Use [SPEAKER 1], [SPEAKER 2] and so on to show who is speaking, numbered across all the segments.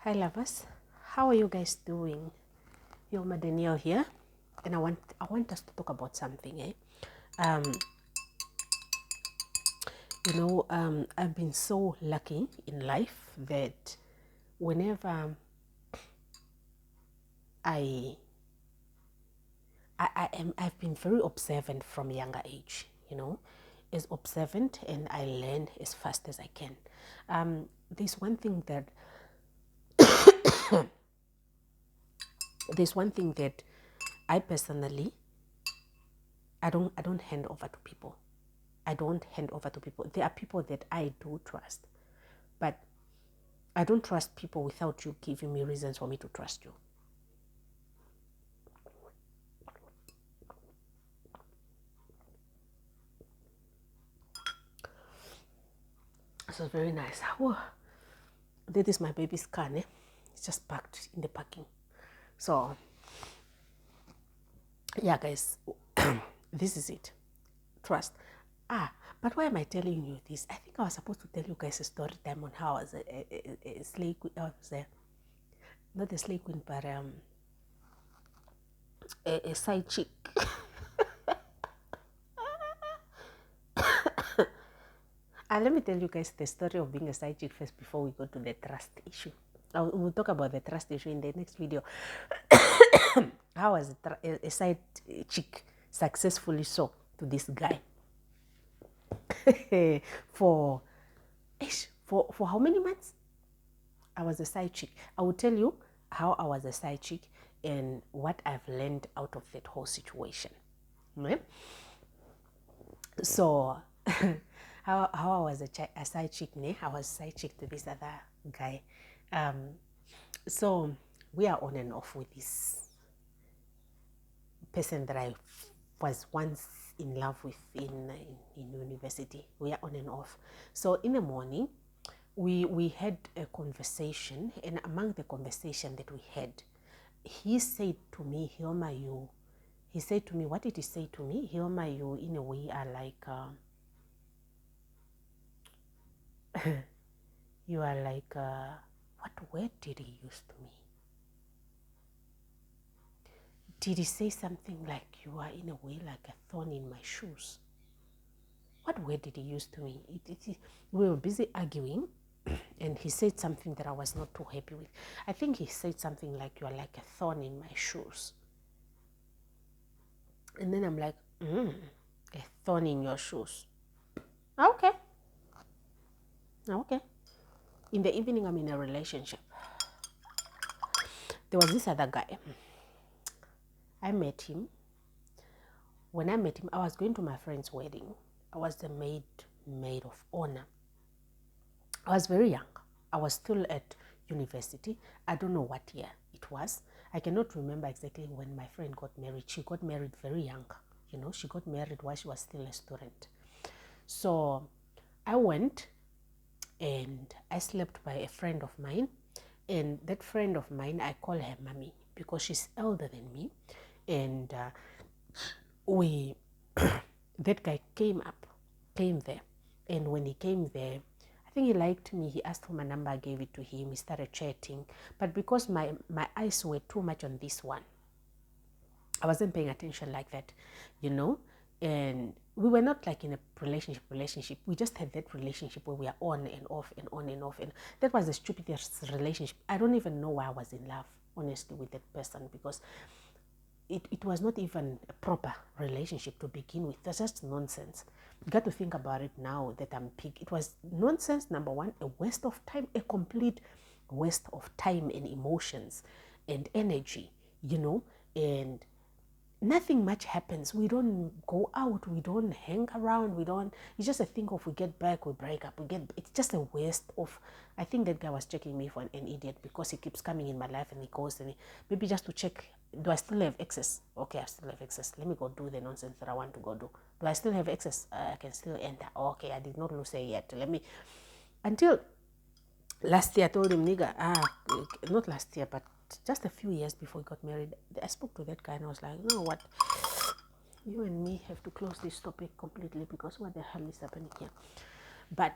[SPEAKER 1] Hi lovers, how are you guys doing? Hilma Danielle here, and I want us to talk about something. I've been so lucky in life that whenever I've been very observant from a younger age. As observant, and I learn as fast as I can. There's one thing that I personally I don't hand over to people. I don't hand over to people. There are people that I do trust, but I don't trust people without you giving me reasons for me to trust you. So very nice. Whoa. That is my baby's car. It's just parked in the parking. So yeah, guys, this is it. Trust. But why am I telling you this? I think I was supposed to tell you guys a story time on how I was a slave queen. Not a slave queen, but a side chick. Let me tell you guys the story of being a side chick first before we go to the trust issue. We'll talk about the trust issue in the next video. How was a side chick successfully so to this guy? for how many months? I was a side chick. I will tell you how I was a side chick and what I've learned out of that whole situation. Right? So how I was a side chick, I was a side chick to this other guy. So we are on and off with this person that I was once in love with in university. We are on and off. So in the morning, we had a conversation, and among the conversation that we had, he said to me, Hilma, he said to me, what did he say to me? Hilma, you in a way are like, you are like, what word did he use to me? Did he say something like, you are in a way like a thorn in my shoes? What word did he use to me? We were busy arguing, and he said something that I was not too happy with. I think he said something like, you are like a thorn in my shoes. And then I'm like, a thorn in your shoes. Okay. In the evening, I'm in a relationship. There was this other guy. I met him. When I met him, I was going to my friend's wedding. I was the maid of honor. I was very young. I was still at university. I don't know what year it was. I cannot remember exactly when my friend got married. She got married very young. She got married while she was still a student. So I went and I slept by a friend of mine. And that friend of mine, I call her Mommy because she's elder than me. And that guy came there. And when he came there, I think he liked me. He asked for my number, I gave it to him. We started chatting. But because my eyes were too much on this one, I wasn't paying attention like that, and we were not like in a relationship. We just had that relationship where we are on and off and on and off. And that was the stupidest relationship. I don't even know why I was in love, honestly, with that person, because it was not even a proper relationship to begin with. That's just nonsense. You got to think about it now that I'm big. It was nonsense, number one, a waste of time, a complete waste of time and emotions and energy, and nothing much happens. We don't go out, we don't hang around, it's just a thing of we get back, we break up, it's just a waste of. I think that guy was checking me for an idiot because he keeps coming in my life and he goes and maybe just to check, do I still have access? Okay, I still have access. Let me go do the nonsense that I want to go do. Do I still have access? I can still enter. Okay, I did not lose it yet. Until last year I told him, nigga, not last year, but just a few years before we got married, I spoke to that guy and I was like, you know what? You and me have to close this topic completely because what the hell is happening here? But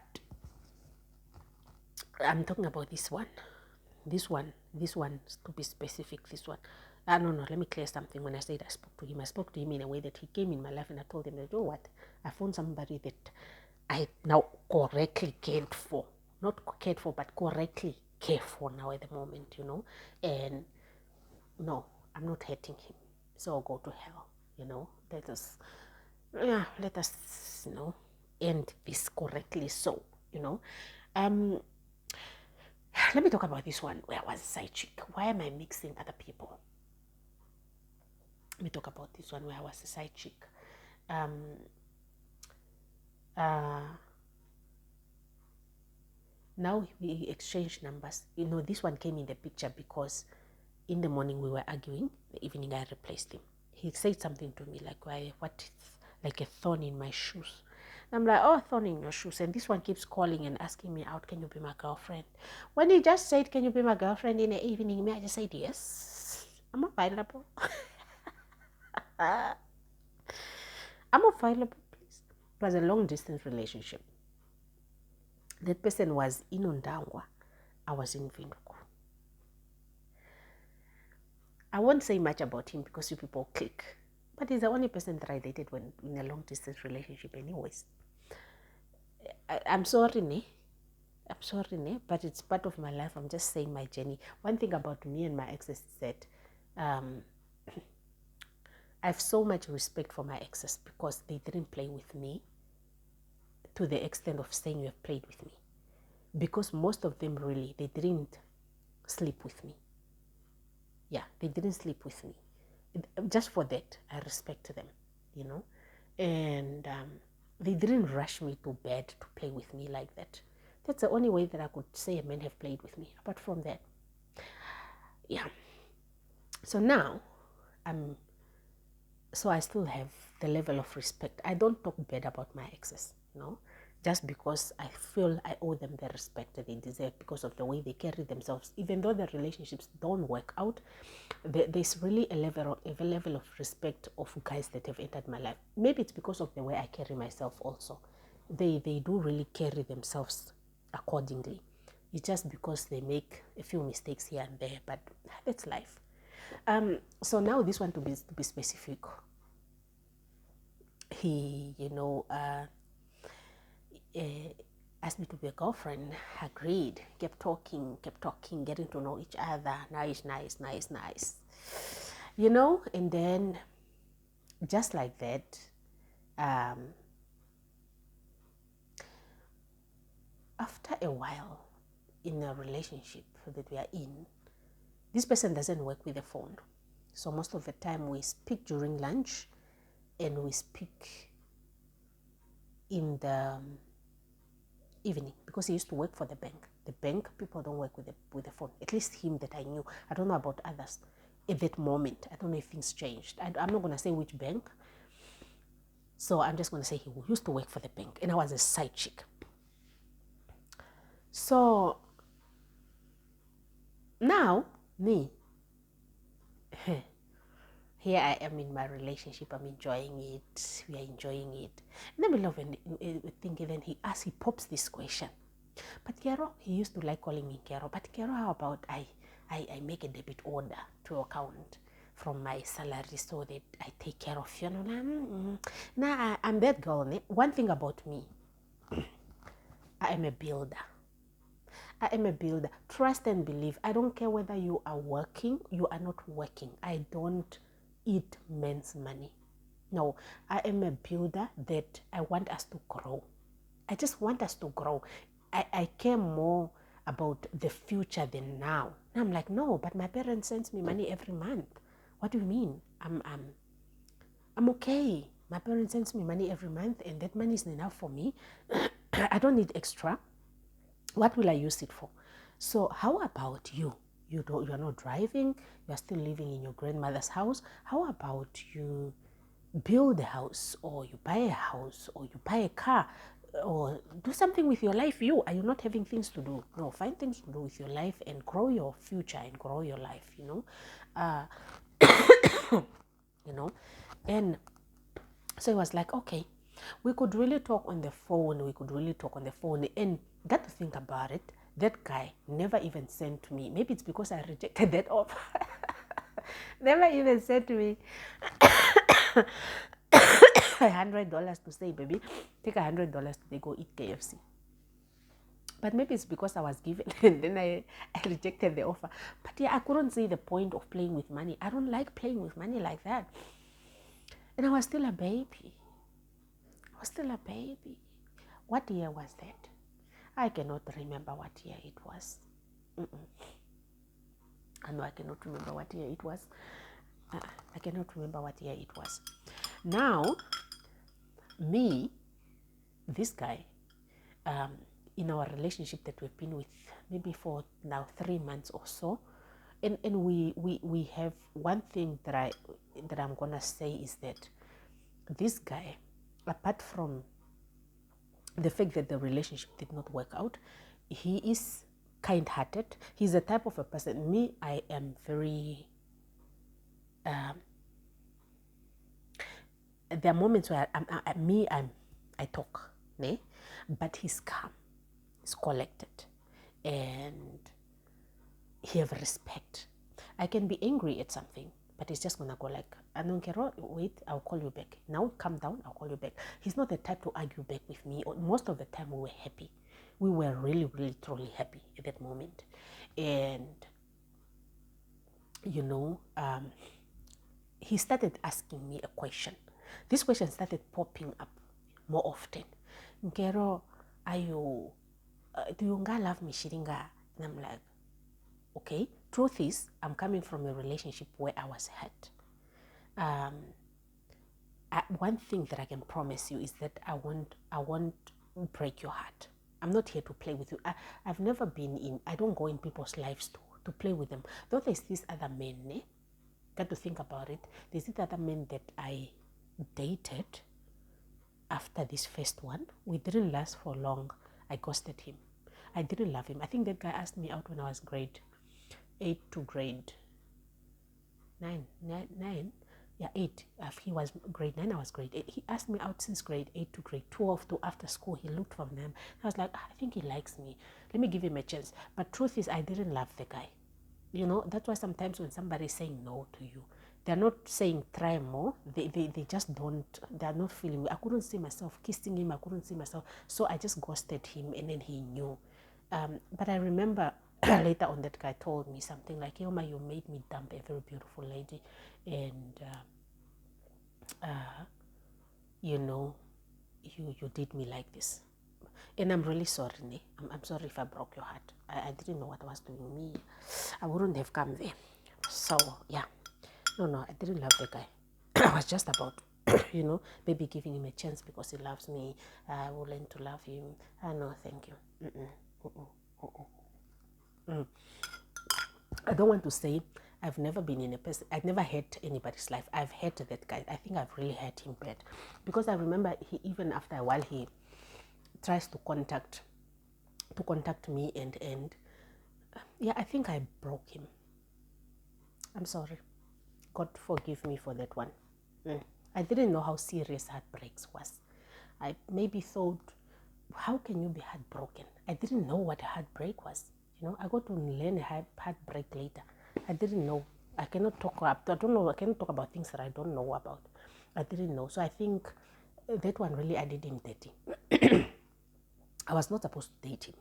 [SPEAKER 1] I'm talking about this one. this one, to be specific, this one. No, let me clear something. When I said I spoke to him in a way that he came in my life and I told him, you know what, I found somebody that I now correctly cared for. Not cared for, but correctly care for now at the moment, And no, I'm not hurting him. So I'll go to hell, Let us, end this correctly so, Let me talk about this one where I was a side chick. Why am I mixing other people? Let me talk about this one where I was a side chick. Now we exchange numbers. This one came in the picture because in the morning we were arguing. The evening I replaced him. He said something to me like, what is like a thorn in my shoes? I'm like, oh, thorn in your shoes. And this one keeps calling and asking me out, can you be my girlfriend? When he just said, can you be my girlfriend in the evening, I just said, yes, I'm available. I'm available, please. It was a long distance relationship. That person was in Ondangwa. I was in Windhoek. I won't say much about him because you people click. But he's the only person that I dated when in a long distance relationship anyways. I'm sorry, ne? But it's part of my life. I'm just saying my journey. One thing about me and my exes is that I have so much respect for my exes because they didn't play with me to the extent of saying you have played with me. Because most of them really, they didn't sleep with me. Yeah, they didn't sleep with me. Just for that, I respect them, And they didn't rush me to bed to play with me like that. That's the only way that I could say a man have played with me. Apart from that, yeah. So now, so I still have the level of respect. I don't talk bad about my exes, just because I feel I owe them the respect that they deserve because of the way they carry themselves. Even though the relationships don't work out, there's really a level of respect of guys that have entered my life. Maybe it's because of the way I carry myself also. They do really carry themselves accordingly. It's just because they make a few mistakes here and there, but that's life. So now this one, to be specific, he, asked me to be a girlfriend, agreed, kept talking, getting to know each other, nice. And then just like that, after a while in a relationship that we are in, this person doesn't work with the phone. So most of the time we speak during lunch and we speak in the evening because he used to work for the bank. The bank people don't work with the phone. At least him that I knew. I don't know about others at that moment. I don't know if things changed. I'm not going to say which bank. So I'm just going to say he used to work for the bank and I was a side chick. So now, me, here I am in my relationship. I'm enjoying it. We are enjoying it. In the middle of thinking, then he pops this question. But Kero, he used to like calling me Kero. But Kero, how about I make a debit order to account from my salary so that I take care of you? Now I'm that girl. One thing about me, I am a builder. Trust and believe. I don't care whether you are working, you are not working. I don't eat men's money. No, I am a builder that I want us to grow. I just want us to grow. I care more about the future than now. And I'm like, no, but my parents sends me money every month. What do you mean? I'm okay. My parents sends me money every month and that money is enough for me. I don't need extra. What will I use it for? So how about you? You are not driving. You are still living in your grandmother's house. How about you build a house, or you buy a house, or you buy a car, or do something with your life? Are you not having things to do? No, find things to do with your life and grow your future and grow your life. And so it was like, okay, we could really talk on the phone. And got to think about it. That guy never even sent me. Maybe it's because I rejected that offer. Never even said to me $100 to say, baby, take $100 to go eat KFC. But maybe it's because I was given and then I rejected the offer. But yeah, I couldn't see the point of playing with money. I don't like playing with money like that. And I was still a baby. What year was that? I cannot remember what year it was. I know I cannot remember what year it was. I cannot remember what year it was. Now, this guy, in our relationship that we've been with maybe for now 3 months or so, and we have one thing that I'm gonna say is that this guy, apart from the fact that the relationship did not work out, he is kind-hearted. He's the type of a person. I am very there are moments where I talk, né? But he's calm, he's collected, and he have respect. I can be angry at something, but he's just gonna go like, Anonkero, wait, I'll call you back. Now calm down, I'll call you back. He's not the type to argue back with me. Most of the time we were happy. We were really, really, truly happy at that moment. And, he started asking me a question. This question started popping up more often. Nkero, do you love me, Shiringa? And I'm like, okay. Truth is, I'm coming from a relationship where I was hurt. One thing that I can promise you is that I won't break your heart. I'm not here to play with you. I've never been I don't go in people's lives to play with them. Though there's this other man, got to think about it. There's this other man that I dated after this first one. We didn't last for long. I ghosted him. I didn't love him. I think that guy asked me out when I was grade 8 to grade 9. Yeah, 8. He was grade 9, I was grade 8. He asked me out since grade 8 to grade 12 to after school. He looked from them. I was like, I think he likes me. Let me give him a chance. But truth is, I didn't love the guy. That's why sometimes when somebody is saying no to you, they're not saying try more. They just don't, they're not feeling. I couldn't see myself kissing him. I couldn't see myself. So I just ghosted him, and then he knew. But I remember later on that guy told me something like, Yoma, you made me dump a very beautiful lady. And, you did me like this. And I'm really sorry, Ne. I'm sorry if I broke your heart. I didn't know what was doing me. I wouldn't have come there. So, yeah. No, I didn't love the guy. I was just about, maybe giving him a chance because he loves me. I will learn to love him. No, thank you. I don't want to say I've never been in a person, I've never hurt anybody's life. I've hurt that guy. I think I've really hurt him bad. Because I remember even after a while, he tries to contact me and I think I broke him. I'm sorry. God forgive me for that one. I didn't know how serious heartbreaks was. I maybe thought, how can you be heartbroken? I didn't know what a heartbreak was. I got to learn a heartbreak later. I didn't know. I cannot talk about things that I don't know about. I didn't know. So I think that one really, I did him dirty. I was not supposed to date him.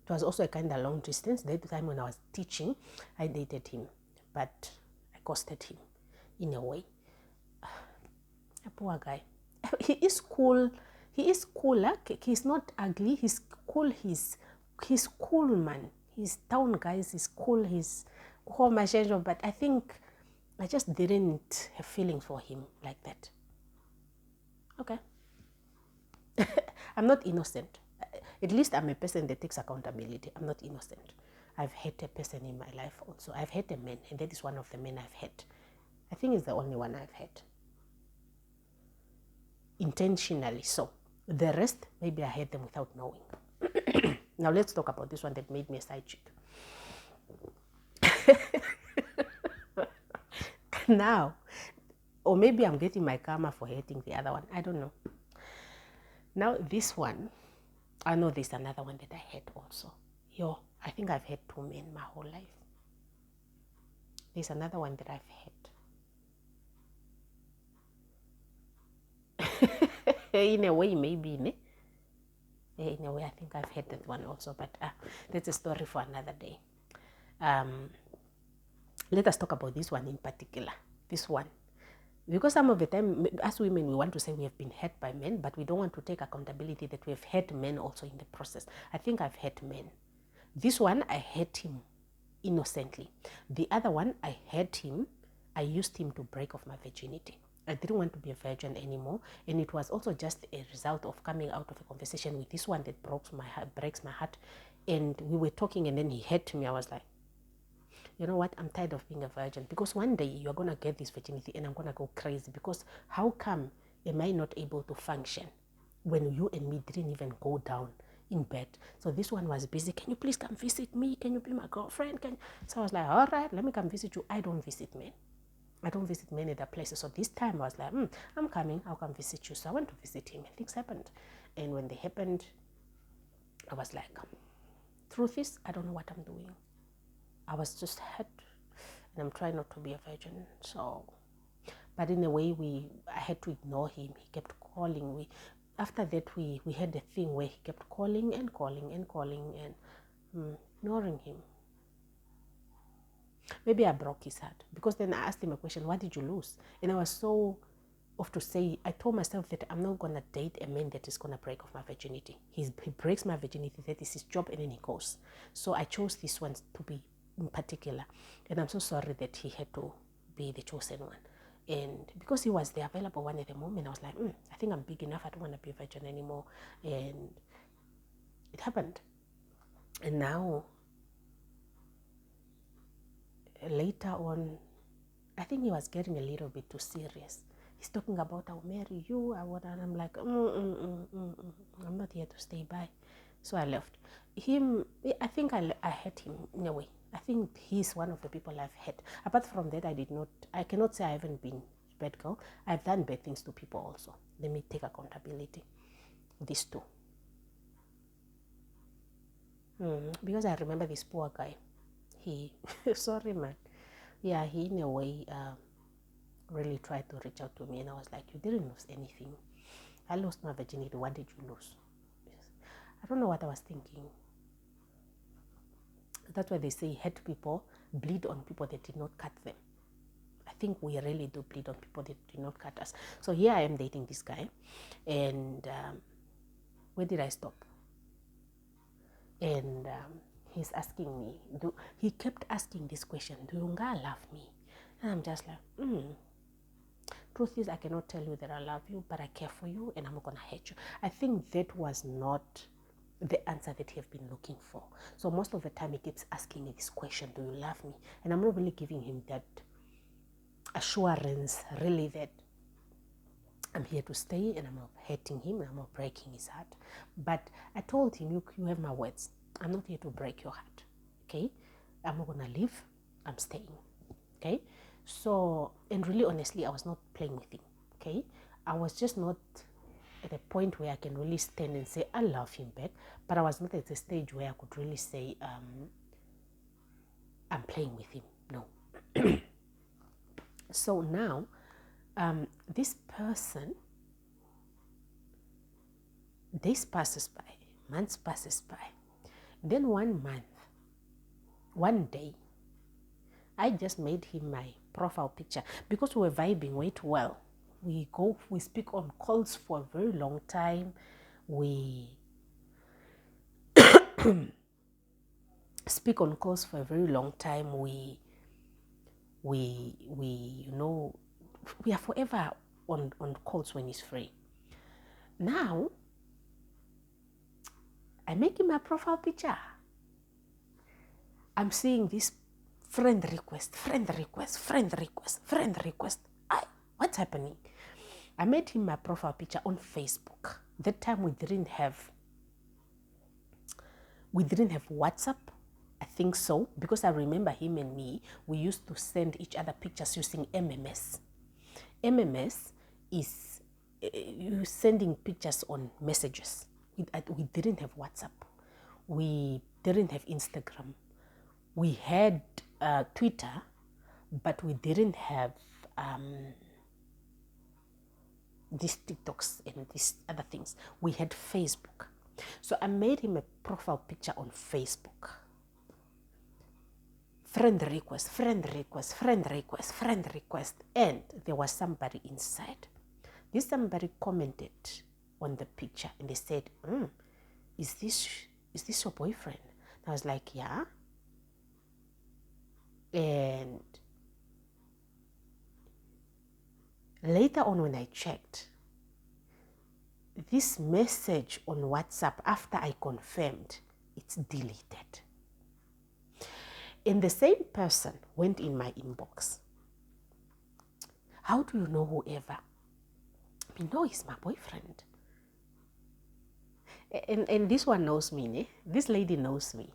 [SPEAKER 1] It was also a kind of long distance. At the time when I was teaching, I dated him. But I ghosted him in a way. A poor guy. He is cool. He is cool. He's not ugly. He's cool. He's cool, man. He's town guys. He's cool. He's home, but I think I just didn't have feelings for him like that. Okay. I'm not innocent. At least I'm a person that takes accountability. I'm not innocent. I've had a person in my life also. I've had a man, and that is one of the men I've had. I think it's the only one I've had. Intentionally so. The rest, maybe I had them without knowing. Now let's talk about this one that made me a side chick. Now, or maybe I'm getting my karma for hating the other one. I don't know. Now this one, I know there's another one that I had also. I think I've had 2 men my whole life. There's another one that I've had. In a way, maybe, ne? In a way, I think I've had that one also, but that's a story for another day. Let us talk about this one in particular. This one. Because some of the time, as women, we want to say we have been hurt by men, but we don't want to take accountability that we have hurt men also in the process. I think I've hurt men. This one, I hurt him innocently. The other one, I used him to break off my virginity. I didn't want to be a virgin anymore, and it was also just a result of coming out of a conversation with this one that breaks my heart. And we were talking, and then he hurt me. I was like, you know what, I'm tired of being a virgin, because one day you're going to get this virginity and I'm going to go crazy, because how come am I not able to function when you and me didn't even go down in bed? So this one was busy. Can you please come visit me? Can you be my girlfriend? So I was like, all right, let me come visit you. I don't visit men. I don't visit many other places. So this time I was like, I'm coming. I'll come visit you. So I went to visit him, and things happened. And when they happened, I was like, truth is, I don't know what I'm doing. I was just hurt, and I'm trying not to be a virgin. So, but in a way, I had to ignore him. He kept calling. After that, we had a thing where he kept calling and calling and calling, and ignoring him. Maybe I broke his heart, because then I asked him a question: what did you lose? And I was so off to say, I told myself that I'm not gonna date a man that is gonna break off my virginity. He breaks my virginity. That is his job, and then he goes. So I chose this one to be in particular, and I'm so sorry that he had to be the chosen one. And because he was the available one at the moment, I was like, I think I'm big enough. I don't want to be a virgin anymore. And it happened. And now, later on, I think he was getting a little bit too serious. He's talking about, I'll marry you, and I'm like, I'm not here to stay by. So I left him. I think I had him in a way. I think he's one of the people I've had. Apart from that, I cannot say I haven't been a bad girl. I've done bad things to people also. Let me take accountability. These two. Because I remember this poor guy. Sorry man. Yeah, he in a way really tried to reach out to me, and I was like, you didn't lose anything. I lost my virginity. What did you lose? I don't know what I was thinking. That's why they say hurt people bleed on people that did not cut them. I think we really do bleed on people that did not cut us. So here I am dating this guy, and where did I stop? And he's asking me, he kept asking this question, do you love me? And I'm just like, truth is, I cannot tell you that I love you, but I care for you, and I'm not gonna hurt you. I think that was not the answer that he have been looking for. So most of the time he keeps asking me this question, do you love me? And I'm not really giving him that assurance, really, that I'm here to stay, and I'm not hurting him, and I'm not breaking his heart. But I told him, you have my words. I'm not here to break your heart, okay? I'm not gonna leave, I'm staying, okay? So, and really honestly, I was not playing with him, okay? I was just not at a point where I can really stand and say, I love him back, but I was not at a stage where I could really say, I'm playing with him, no. So now, this person, days passes by, months passes by. Then one day, I just made him my profile picture, because we were vibing way too well. We speak on calls for a very long time. We speak on calls for a very long time. We are forever on calls when he's free. Now, I make him my profile picture. I'm seeing this friend request. What's happening? I made him my profile picture on Facebook. That time we didn't have WhatsApp. I think so, because I remember him and me, we used to send each other pictures using MMS. MMS is you sending pictures on messages. we didn't have WhatsApp. We didn't have Instagram. We had Twitter, but we didn't have these TikToks and these other things. We had Facebook. So I made him a profile picture on Facebook. Friend request, friend request, friend request, friend request. And there was somebody inside. This somebody commented on the picture and they said, is this your boyfriend? And I was like, yeah. And later on when I checked, this message on WhatsApp, after I confirmed, it's deleted. And the same person went in my inbox. How do you know whoever? I know he's my boyfriend. And this one knows me, ne? This lady knows me.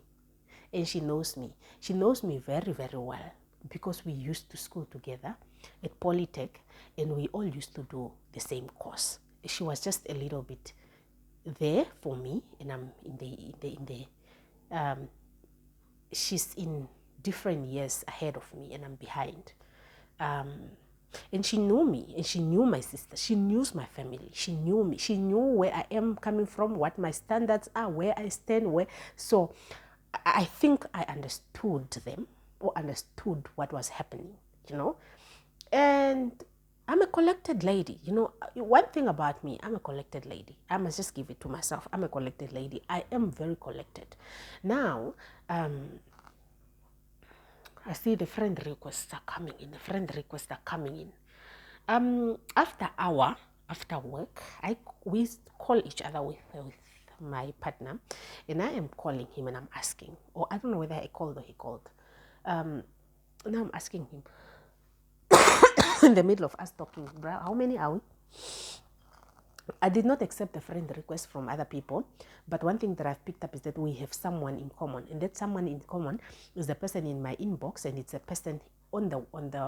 [SPEAKER 1] And she knows me. She knows me very, very well because we used to school together at Polytech and we all used to do the same course. She was just a little bit there for me and I'm she's in different years ahead of me and I'm behind. And she knew me and she knew my sister. She knew my family. She knew me. She knew where I am coming from, what my standards are, where I stand, where. So I think I understood them or understood what was happening, And I'm a collected lady. One thing about me, I'm a collected lady. I must just give it to myself. I'm a collected lady. I am very collected. Now, I see the friend requests are coming in. After work, we call each other with my partner, and I am calling him and I'm asking, or I don't know whether I called or he called. Now I'm asking him in the middle of us talking, bro, how many are we? I did not accept the friend request from other people, but one thing that I've picked up is that we have someone in common, and that someone in common is the person in my inbox, and it's a person on the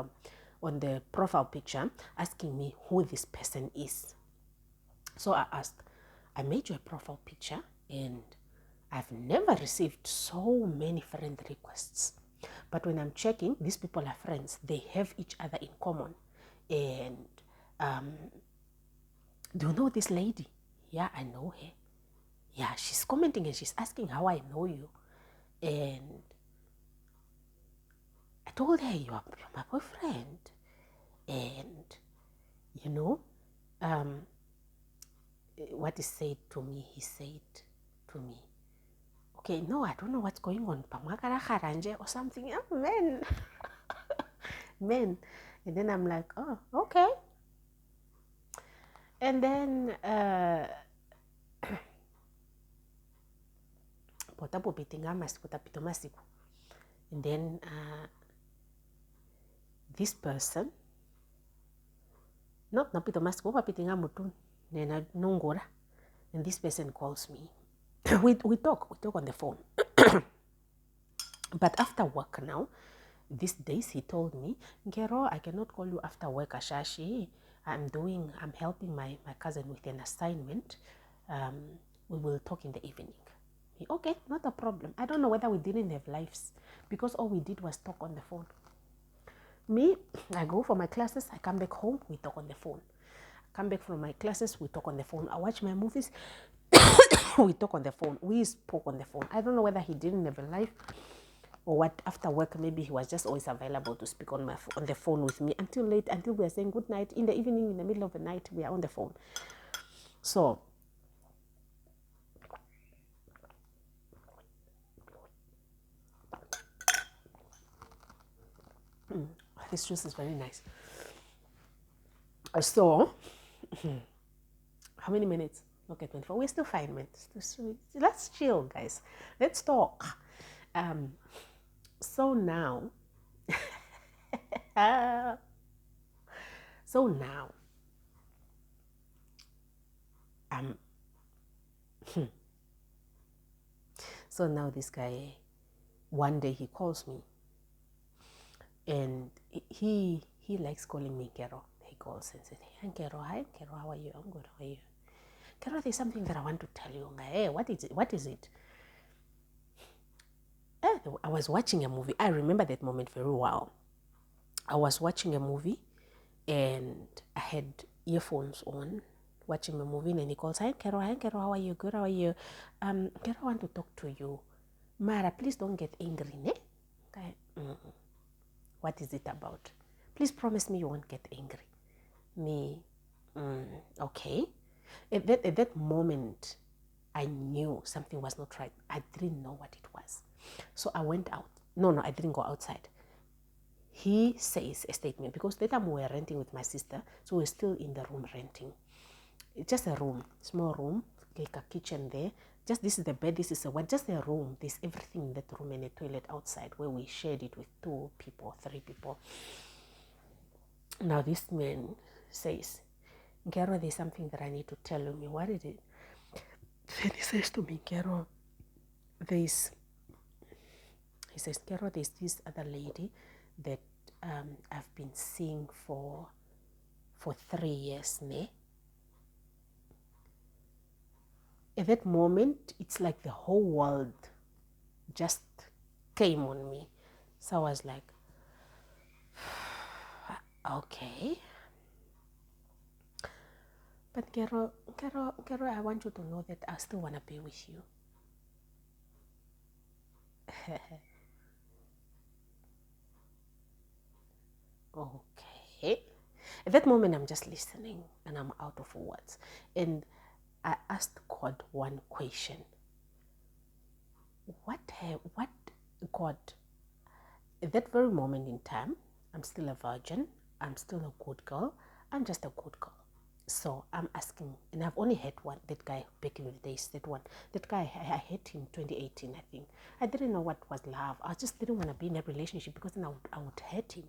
[SPEAKER 1] profile picture asking me who this person is. So I asked, I made you a profile picture, and I've never received so many friend requests. But when I'm checking, these people are friends. They have each other in common, and do you know this lady? Yeah, I know her. Yeah, she's commenting and she's asking how I know you. And I told her, you're my boyfriend. And, what he said to me, okay, no, I don't know what's going on. Or something. Oh, man. Man. And then I'm like, oh, okay. And then, and then this person, not napito masiku, papitinga mutun, nena nungora, and this person calls me. we talk on the phone. But after work now, these days he told me, Ngero, I cannot call you after work, Ashashi. I'm helping my cousin with an assignment. We will talk in the evening. Okay, not a problem. I don't know whether we didn't have lives because all we did was talk on the phone. Me, I go for my classes, I come back home, we talk on the phone. Come back from my classes, we talk on the phone. I watch my movies, we talk on the phone. We spoke on the phone. I don't know whether he didn't have a life or what. After work, maybe he was just always available to speak on the phone with me until late, until we are saying good night. In the evening, in the middle of the night, we are on the phone. So, this juice is very nice. So, how many minutes? Okay, 24. We're still 5 minutes. Let's chill, guys. Let's talk. So now, so now this guy, one day he calls me, and he likes calling me Kero. He calls and says, "Hey, Kero, hi, Kero, how are you? I'm good. How are you?" Carol, there's something that I want to tell you. Hey, what is it? What is it? I was watching a movie. I remember that moment very well. I was watching a movie and I had earphones on, watching a movie, and he calls, hi Carol, how are you? Good, how are you? Carol, I want to talk to you. Mara, please don't get angry, ne? Okay. What is it about? Please promise me you won't get angry. Me, okay. At that moment, I knew something was not right. I didn't know what it was. So I went out. No, I didn't go outside. He says a statement, because that time we were renting with my sister, so we're still in the room renting. It's just a room, small room, like a kitchen there. Just this is the bed, this is a what, just a room. There's everything in that room and a toilet outside where we shared it with 2 people, 3 people. Now this man says, Gero, there's something that I need to tell you. What is it? Then he says to me, Gero, he says, Gero, there's this other lady that I've been seeing for 3 years, ne? At that moment, it's like the whole world just came on me. So I was like, okay. But Gero, I want you to know that I still want to be with you. Okay. At that moment, I'm just listening and I'm out of words. And I asked God one question. What God, at that very moment in time, I'm still a virgin, I'm still a good girl, I'm just a good girl. So I'm asking, and I've only had one, that guy back in the days, that guy, I had him 2018, I think. I didn't know what was love. I just didn't want to be in a relationship because then I would hurt him,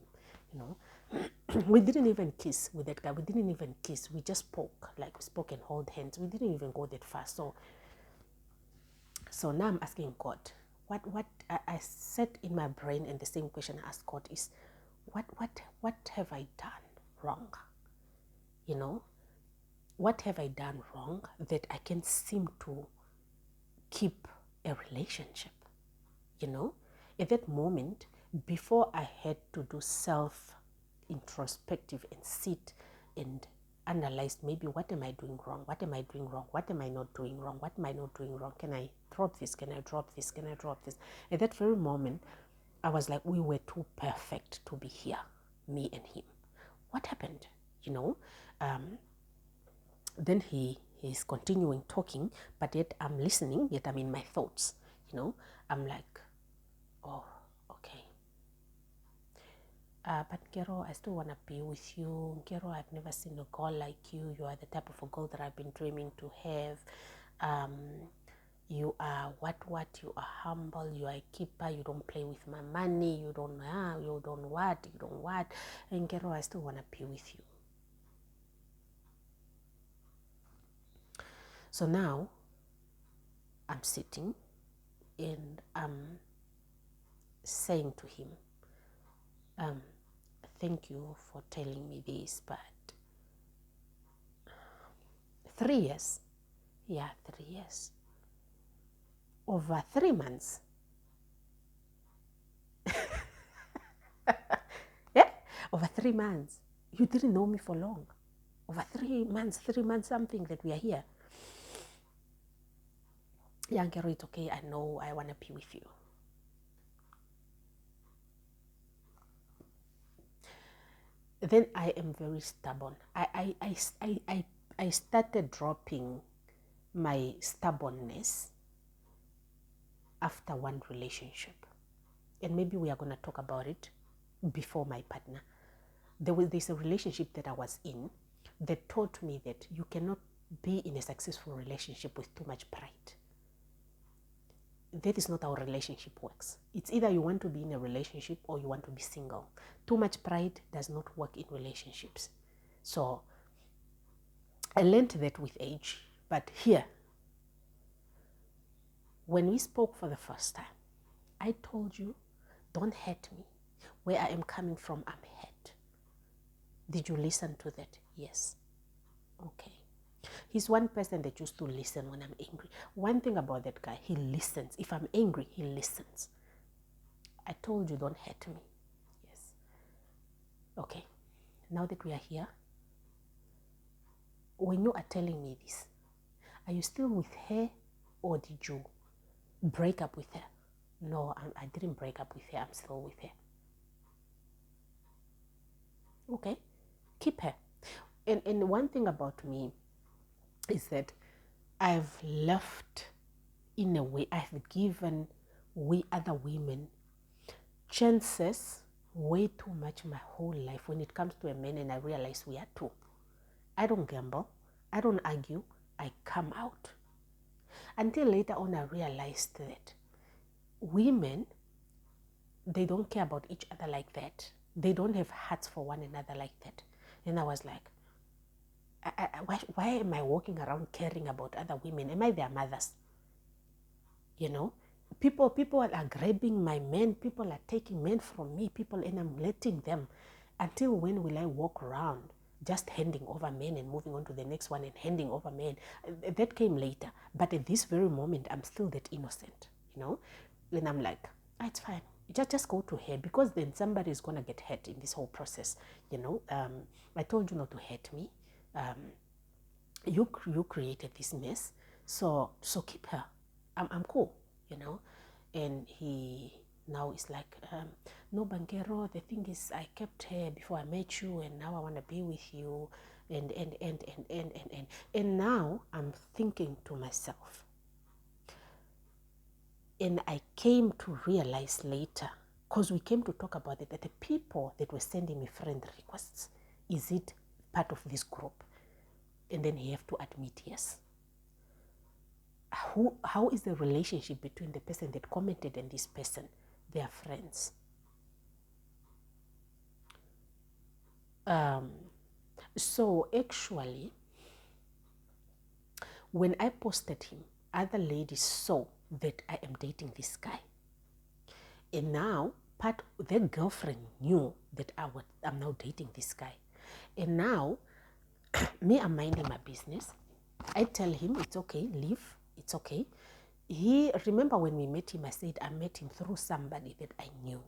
[SPEAKER 1] you know. We didn't even kiss with that guy. We didn't even kiss. We just spoke, like we spoke and hold hands. We didn't even go that far. So now I'm asking God, what I said in my brain, and the same question I asked God is, what have I done wrong? You know, what have I done wrong that I can seem to keep a relationship? You know, at that moment, before I had to do self-introspective and sit and analyze, maybe what am I doing wrong? What am I doing wrong? What am I not doing wrong? What am I not doing wrong? Can I drop this? Can I drop this? Can I drop this? At that very moment, I was like, we were too perfect to be here, me and him. What happened? You know, then he's continuing talking, but yet I'm listening, yet I'm in my thoughts. You know, I'm like, oh, okay. But Gero, I still want to be with you. Gero, I've never seen a girl like you. You are the type of a girl that I've been dreaming to have. You are what? You are humble. You are a keeper. You don't play with my money. You don't what? And Gero, I still want to be with you. So now I'm sitting and I'm saying to him, thank you for telling me this, but 3 years, 3 years, over 3 months, over 3 months, you didn't know me for long, over 3 months something that we are here. Gero, it's okay, I know, I want to be with you. Then I am very stubborn. I started dropping my stubbornness after one relationship. And maybe we are going to talk about it before my partner. There's a relationship that I was in that taught me that you cannot be in a successful relationship with too much pride. That is not how a relationship works. It's either you want to be in a relationship or you want to be single. Too much pride does not work in relationships. So I learned that with age. But here, when we spoke for the first time, I told you, don't hurt me. Where I am coming from, I'm hurt. Did you listen to that? Yes. Okay. He's one person that used to listen when I'm angry. One thing about that guy, he listens. If I'm angry, he listens. I told you, don't hurt me. Yes. Okay. Now that we are here, when you are telling me this, are you still with her or did you break up with her? No, I didn't break up with her. I'm still with her. Okay. Keep her. And one thing about me is that I've left, in a way, I've given other women chances way too much my whole life when it comes to a man, and I realize we are two. I don't gamble. I don't argue. I come out. Until later on, I realized that women, they don't care about each other like that. They don't have hearts for one another like that. And I was like, why am I walking around caring about other women? Am I their mothers? You know, people are grabbing my men. People are taking men from me. And I'm letting them. Until when will I walk around just handing over men and moving on to the next one and handing over men? That came later. But at this very moment, I'm still that innocent, you know? And I'm like, it's fine. Just go to her, because then somebody is going to get hurt in this whole process, you know? I told you not to hurt me. You created this mess, so keep her. I'm cool, you know. And he now is like, no, Banquero, the thing is, I kept her before I met you, and now I want to be with you, and now I'm thinking to myself, and I came to realize later, because we came to talk about it, that the people that were sending me friend requests, is it part of this group? And then he have to admit yes. How is the relationship between the person that commented and this person? They are friends. So actually, when I posted him, other ladies saw that I am dating this guy. And now, their girlfriend knew that I'm now dating this guy. And now, me, I'm minding my business. I tell him, it's okay, leave, it's okay. Remember when we met him, I said I met him through somebody that I knew.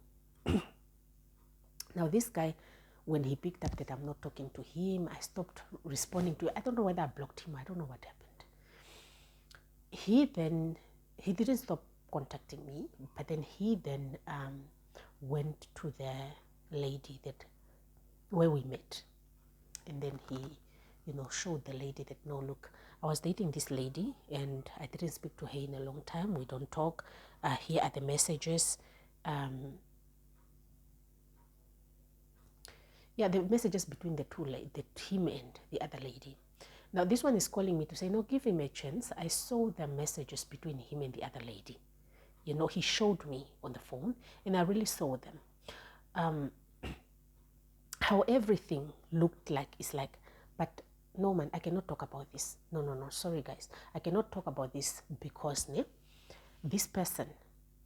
[SPEAKER 1] Now this guy, when he picked up that I'm not talking to him, I stopped responding to it. I don't know whether I blocked him. I don't know what happened. He didn't stop contacting me, but then he went to the lady where we met. And then he, showed the lady that, no, look, I was dating this lady and I didn't speak to her in a long time. We don't talk. Here are the messages. The messages between the two, him and the other lady. Now, this one is calling me to say, no, give him a chance. I saw the messages between him and the other lady. He showed me on the phone, and I really saw them. How everything looked like is like, but no, man, I cannot talk about this. No, sorry, guys. I cannot talk about this because this person,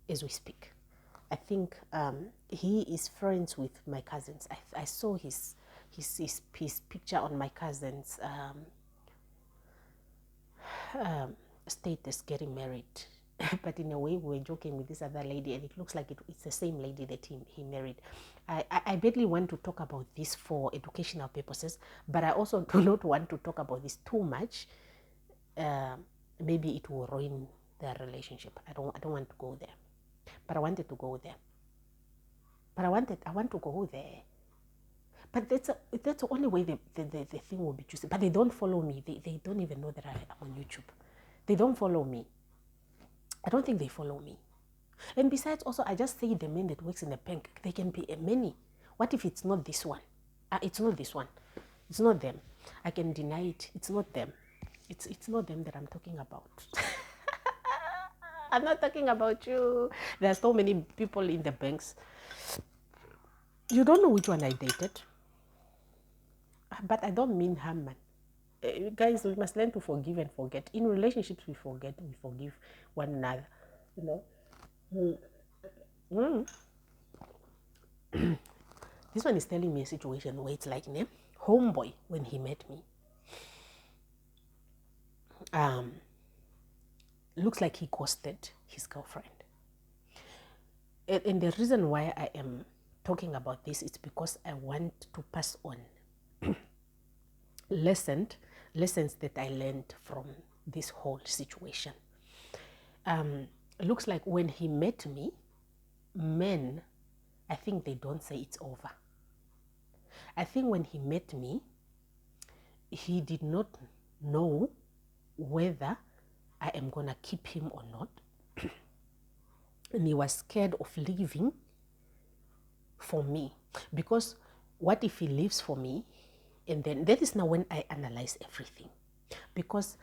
[SPEAKER 1] as we speak, I think he is friends with my cousins. I saw his picture on my cousin's status getting married. But in a way, we were joking with this other lady, and it looks like it's the same lady that he married. I badly want to talk about this for educational purposes, but I also do not want to talk about this too much. Maybe it will ruin their relationship. I don't want to go there, but I wanted to go there. But I want to go there. But that's the only way the thing will be juicy. But they don't follow me. They don't even know that I am on YouTube. They don't follow me. I don't think they follow me. And besides, also, I just say the men that works in the bank, they can be many. What if it's not this one? It's not this one. It's not them. I can deny it. It's not them. It's not them that I'm talking about. I'm not talking about you. There are so many people in the banks. You don't know which one I dated. But I don't mean harm, man. Guys, we must learn to forgive and forget. In relationships, we forget, we forgive one another. This one is telling me a situation where it's like, homeboy, when he met me, um, looks like he ghosted his girlfriend. And the reason why I am talking about this is because I want to pass on lessons that I learned from this whole situation. Looks like when he met me, men, I think they don't say it's over. I think when he met me, he did not know whether I am going to keep him or not. And he was scared of leaving for me. Because what if he leaves for me? And then that is now when I analyze everything. Because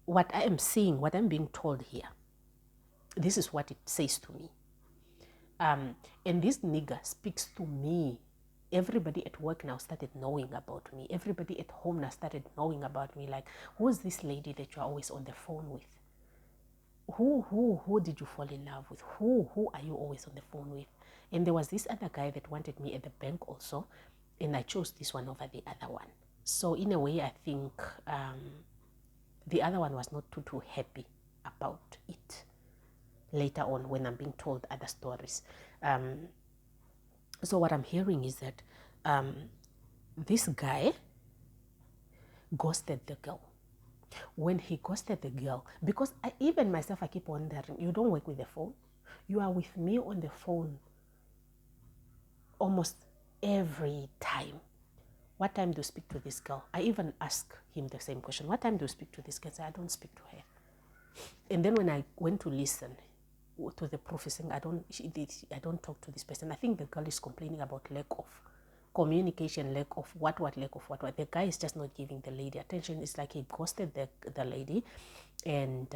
[SPEAKER 1] what I am seeing, what I'm being told here, this is what it says to me. And this nigger speaks to me. Everybody at work now started knowing about me. Everybody at home now started knowing about me. Like, who is this lady that you're always on the phone with? Who did you fall in love with? Who are you always on the phone with? And there was this other guy that wanted me at the bank also, and I chose this one over the other one. So in a way, I think the other one was not too happy about it later on when I'm being told other stories. So what I'm hearing is that this guy ghosted the girl. When he ghosted the girl, because even myself, I keep wondering, you don't work with the phone? You are with me on the phone almost every time. What time do you speak to this girl? I even ask him the same question. What time do you speak to this girl? I say, I don't speak to her. And then when I went to listen to the professing, I don't talk to this person. I think the girl is complaining about lack of communication, lack of what. The guy is just not giving the lady attention. It's like he ghosted the lady, and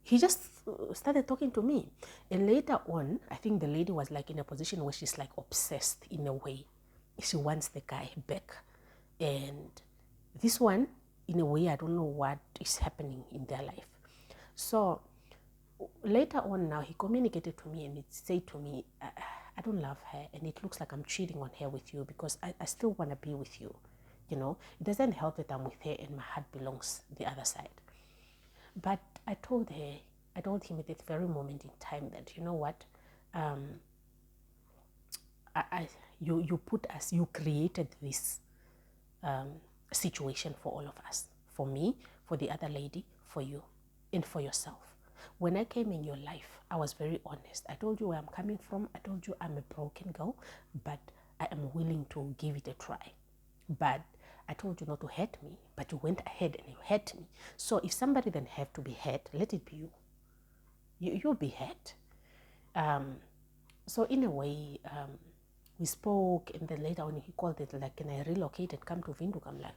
[SPEAKER 1] he just started talking to me. And later on, I think the lady was like in a position where she's like obsessed in a way. She wants the guy back. And this one, in a way, I don't know what is happening in their life. So later on now, he communicated to me and it said to me, I don't love her, and it looks like I'm cheating on her with you because I still want to be with you. You know, it doesn't help that I'm with her and my heart belongs the other side. But I told him at that very moment in time that, you know what, you created this situation for all of us, for me, for the other lady, for you, and for yourself. When I came in your life, I was very honest. I told you where I'm coming from. I told you I'm a broken girl, but I am willing to give it a try. But I told you not to hurt me, but you went ahead and you hurt me. So if somebody then have to be hurt, let it be you. You'll be hurt. So in a way, we spoke, and then later on he called it like, can I relocate and come to Windhoek? I'm like,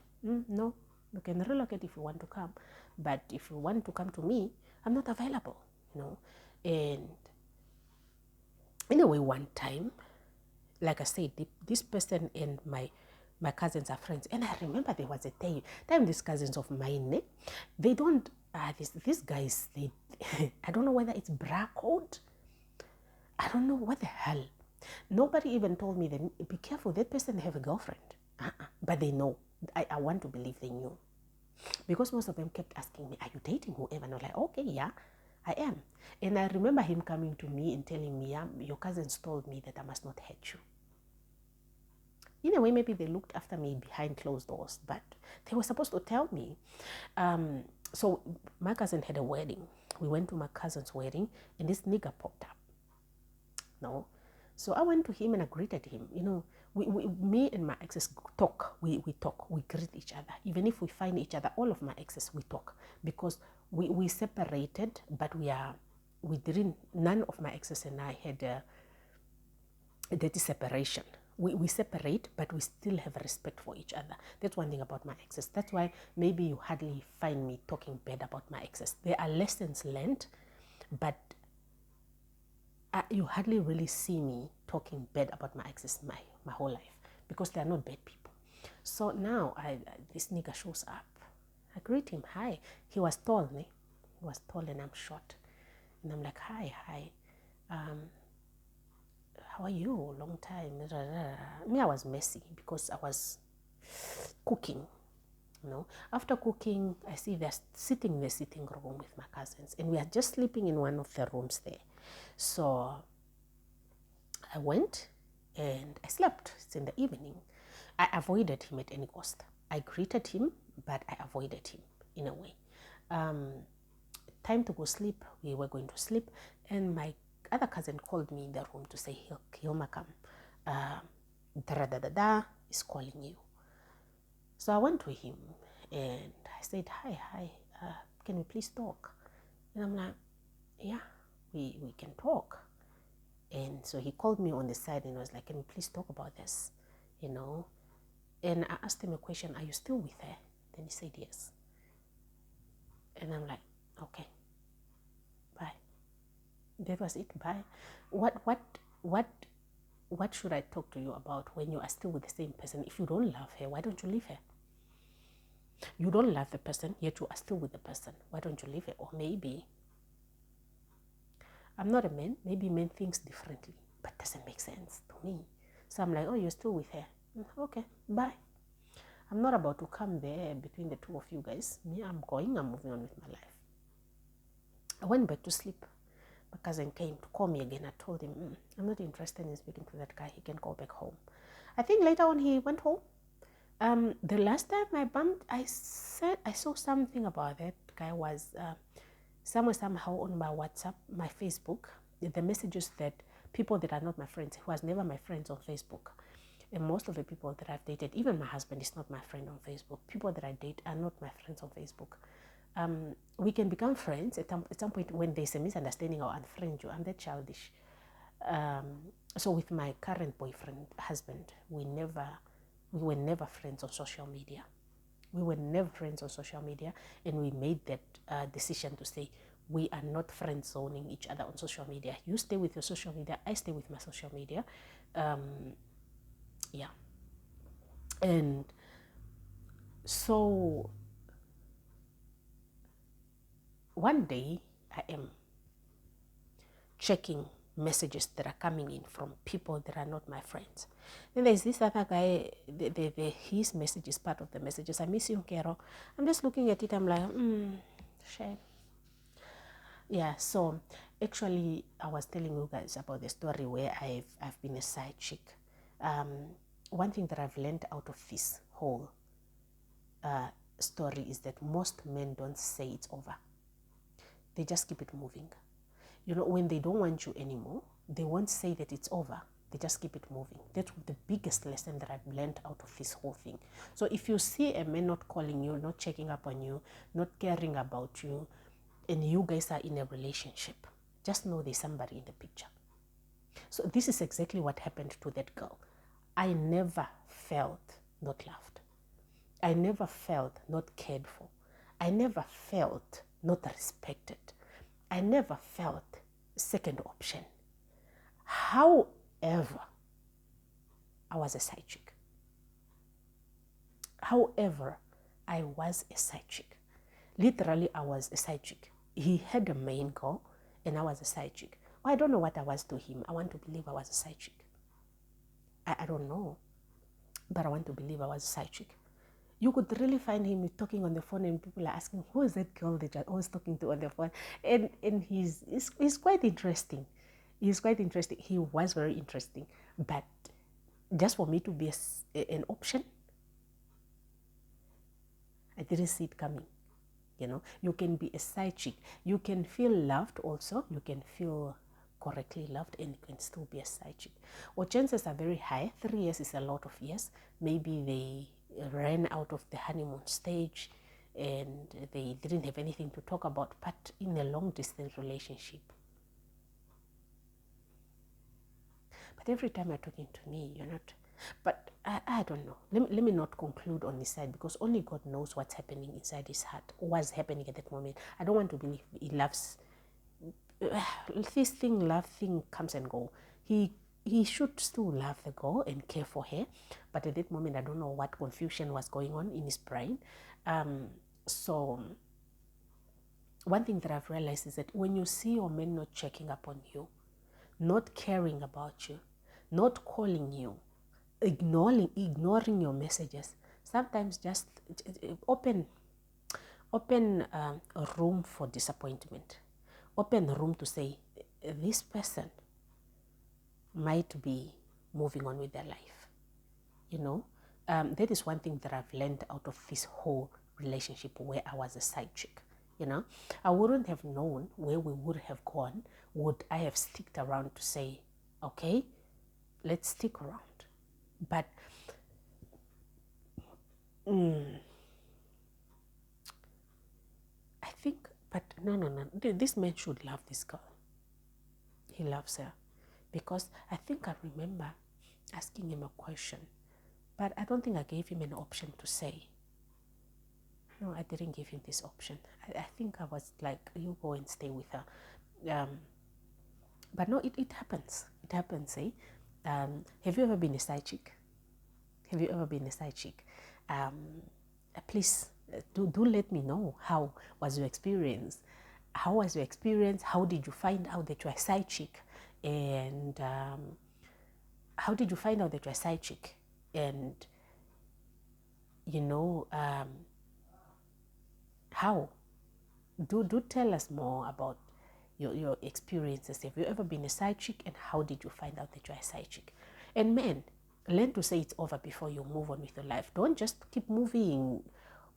[SPEAKER 1] no, you can relocate if you want to come, but if you want to come to me, I'm not available, you know. And in a way, one time, like I said, this person and my cousins are friends. And I remember there was a time these cousins of mine, they don't, these guys, I don't know whether it's bra code. I don't know what the hell. Nobody even told me that, be careful, that person have a girlfriend. But they know. I want to believe they knew. Because most of them kept asking me, are you dating whoever? And I was like, okay, yeah, I am. And I remember him coming to me and telling me, yeah, your cousins told me that I must not hurt you. In a way, maybe they looked after me behind closed doors, but they were supposed to tell me. So my cousin had a wedding. We went to my cousin's wedding, and this nigga popped up. No. So I went to him and I greeted him. You know, me and my exes talk. We talk. We greet each other. Even if we find each other, all of my exes, we talk. Because we separated, but none of my exes and I had a dirty separation. We separate, but we still have respect for each other. That's one thing about my exes. That's why maybe you hardly find me talking bad about my exes. There are lessons learned, but you hardly really see me talking bad about my exes my whole life, because they are not bad people. So now this nigga shows up. I greet him. Hi. He was tall, ne? He was tall and I'm short. And I'm like, hi. How are you? Long time. Me, I was messy because I was cooking. After cooking, I see they're sitting in the sitting room with my cousins, and we are just sleeping in one of the rooms there. So I went and I slept. It's in the evening. I avoided him at any cost. I greeted him, but I avoided him in a way. Time to go sleep. We were going to sleep, and my other cousin called me in the room to say, Hilma, come. Da is calling you. So I went to him and I said, hi, can we please talk? And I'm like, yeah, we can talk. And so he called me on the side and was like, can we please talk about this? And I asked him a question, are you still with her? Then he said yes. And I'm like, okay, bye. That was it, bye. What should I talk to you about when you are still with the same person? If you don't love her, why don't you leave her? You don't love the person, yet you are still with the person. Why don't you leave her? Or maybe, I'm not a man, maybe men thinks differently, but doesn't make sense to me. So I'm like, oh, you're still with her. Okay, bye. I'm not about to come there between the two of you guys. Me, I'm moving on with my life. I went back to sleep. My cousin came to call me again. I told him, I'm not interested in speaking to that guy. He can go back home. I think later on he went home. The last time I bumped, I saw something about that guy was somehow on my WhatsApp, my Facebook, the messages that people that are not my friends, who was never my friends on Facebook. And most of the people that I've dated, even my husband is not my friend on Facebook. People that I date are not my friends on Facebook. We can become friends at some point when there's a misunderstanding or unfriend you. I'm that childish. So with my current husband, we were never friends on social media. We were never friends on social media, and we made that decision to say we are not friend zoning each other on social media. You stay with your social media, I stay with my social media. Yeah. And so one day I am checking messages that are coming in from people that are not my friends. Then there's this other guy, his message is part of the messages. I miss you, Kero. I'm just looking at it, I'm like, shame. Yeah, so actually I was telling you guys about the story where I've been a side chick. One thing that I've learned out of this whole story is that most men don't say it's over. They just keep it moving. When they don't want you anymore, they won't say that it's over. They just keep it moving. That's the biggest lesson that I've learned out of this whole thing. So if you see a man not calling you, not checking up on you, not caring about you, and you guys are in a relationship, just know there's somebody in the picture. So this is exactly what happened to that girl. I never felt not loved. I never felt not cared for. I never felt not respected. I never felt second option. However, I was a side chick. However, I was a side chick. Literally, I was a side chick. He had a main girl, and I was a side chick. I don't know what I was to him. I want to believe I was a side chick. I don't know, but I want to believe I was a side chick. You could really find him talking on the phone, and people are asking, who is that girl that you're always talking to on the phone? And he's quite interesting. He's quite interesting. He was very interesting. But just for me to be an option, I didn't see it coming. You can be a side chick. You can feel loved also. You can feel correctly loved, and you can still be a side chick. Or chances are very high. 3 years is a lot of years. Maybe they ran out of the honeymoon stage and they didn't have anything to talk about, but in a long distance relationship. But every time you're talking to me, you're not. But I don't know. Let me not conclude on this side, because only God knows what's happening inside his heart, what's happening at that moment. I don't want to believe he loves. This love thing comes and go. He should still love the girl and care for her, but at that moment I don't know what confusion was going on in his brain. So one thing that I've realized is that when you see your man not checking up on you, not caring about you, not calling you, ignoring your messages, sometimes just open a room for disappointment. Open a room to say, this person might be moving on with their life. You know, that is one thing that I've learned out of this whole relationship where I was a side chick. You know, I wouldn't have known where we would have gone would I have sticked around to say, okay, let's stick around. But I think, but no. This man should love this girl. He loves her. Because I think I remember asking him a question, but I don't think I gave him an option to say. No, I didn't give him this option. I think I was like, you go and stay with her. But no, it happens. It happens, eh? Have you ever been a side chick? Have you ever been a side chick? Please do let me know, how was your experience? How was your experience? How did you find out that you're a side chick? And how did you find out that you're a side chick? And you know, how? Do tell us more about your experiences. Have you ever been a side chick, and how did you find out that you're a side chick? And men, learn to say it's over before you move on with your life. Don't just keep moving.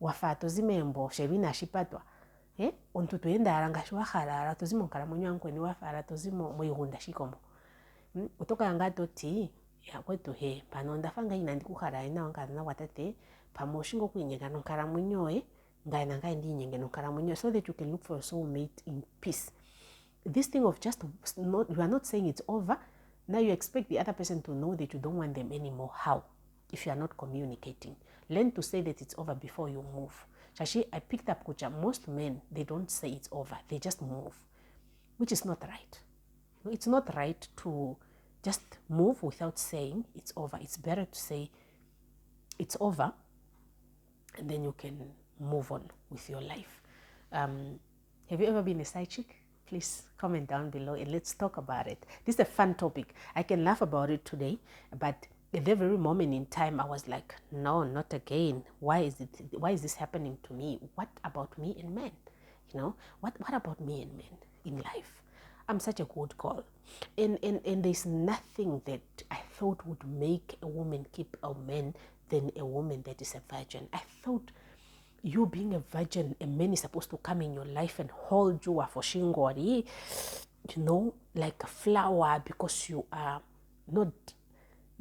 [SPEAKER 1] Wafato zimembo shevina shipatwa. Onto tuenda arangashwa harara tozimo karamunyo ankweni wafara tozimo moyunda shikomo. Utoka yangato ti ya kwetu he pano ndafanga ina ndikuhara ina wangana watate pamoshingo kuinyenga nonkaramunyo ngaina ngai ndi nyenge nonkaramunyo, so that you can look for a soulmate in peace. This thing of just not, you are not saying it's over. Now you expect the other person to know that you don't want them anymore. How? If you are not communicating. Learn to say that it's over before you move. Shashi, I picked up kucha. Most men, they don't say it's over. They just move, which is not right. It's not right to just move without saying it's over. It's better to say it's over, and then you can move on with your life. Have you ever been a side chick? Please comment down below and let's talk about it. This is a fun topic. I can laugh about it today, but at the very moment in time, I was like, no, not again. Why is this happening to me? What about me and men? You know, what about me and men in life? I'm such a good girl. And there's nothing that I thought would make a woman keep a man than a woman that is a virgin. I thought you being a virgin, a man is supposed to come in your life and hold you for shingori, you know, like a flower, because you are not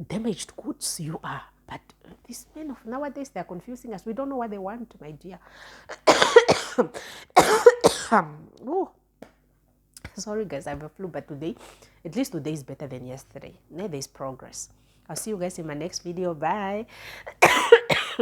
[SPEAKER 1] damaged goods, you are. But these men of nowadays, they're confusing us. We don't know what they want, my dear. Oh, sorry guys, I have a flu, but today, at least today is better than yesterday. Now there's progress. I'll see you guys in my next video. Bye.